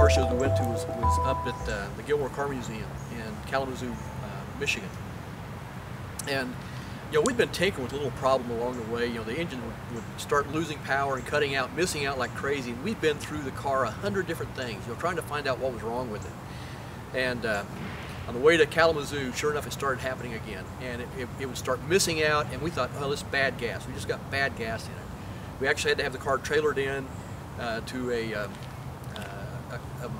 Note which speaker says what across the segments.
Speaker 1: car shows we went to was up at the Gilmore Car Museum in Kalamazoo, Michigan. And we'd been tinkering with a little problem along the way. The engine would start losing power and cutting out, missing out like crazy. And we'd been through the car 100 different things, trying to find out what was wrong with it. And on the way to Kalamazoo, sure enough, it started happening again. And it would start missing out, and we thought, oh, this is bad gas. We just got bad gas in it. We actually had to have the car trailered in to a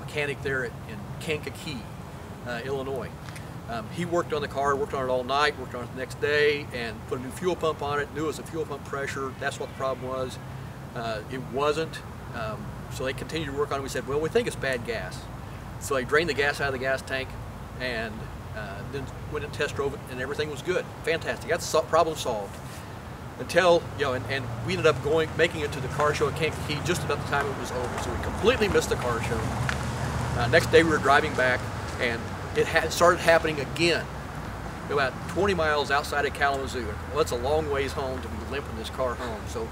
Speaker 1: mechanic there in Kankakee, Illinois. He worked on the car, worked on it all night, worked on it the next day, and put a new fuel pump on it, knew it was a fuel pump pressure. That's what the problem was. It wasn't. So they continued to work on it. We said, well, we think it's bad gas. So they drained the gas out of the gas tank, and then went and test drove it, and everything was good. Fantastic. That's problem solved. Until, and we ended up making it to the car show at Kankakee just about the time it was over. So we completely missed the car show. Next day we were driving back, and it had started happening again, about 20 miles outside of Kalamazoo. Well, it's a long ways home to be limping this car home. So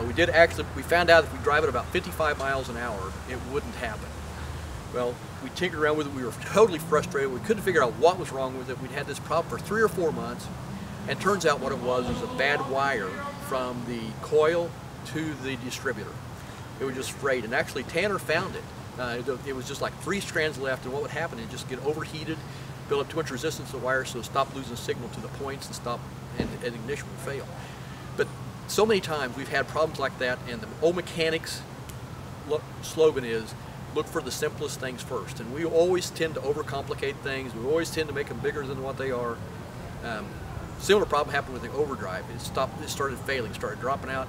Speaker 1: we found out if we drive it about 55 miles an hour, it wouldn't happen. Well, we tinkered around with it. We were totally frustrated. We couldn't figure out what was wrong with it. We'd had this problem for 3 or 4 months. And turns out what it was a bad wire from the coil to the distributor. It was just frayed, and actually Tanner found it. It was just like 3 strands left, and what would happen is just get overheated, build up too much resistance to the wire, so stop losing signal to the points and ignition would fail. But so many times we've had problems like that, and the old mechanics slogan is, look for the simplest things first. And we always tend to overcomplicate things. We always tend to make them bigger than what they are. Similar problem happened with the overdrive. It started failing, started dropping out.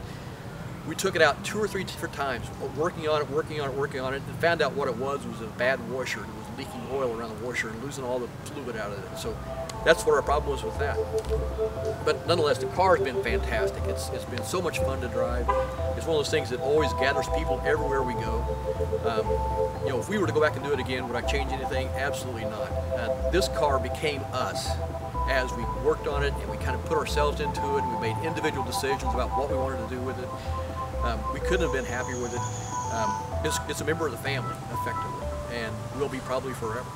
Speaker 1: We took it out 2 or 3 different times, working on it, and found out what it was a bad washer. It was leaking oil around the washer and losing all the fluid out of it. So that's what our problem was with that. But nonetheless, the car has been fantastic. It's been so much fun to drive. It's one of those things that always gathers people everywhere we go. If we were to go back and do it again, would I change anything? Absolutely not. This car became us as we worked on it, and we kind of put ourselves into it, and we made individual decisions about what we wanted to do with it. We couldn't have been happier with it. It's a member of the family, effectively, and will be probably forever.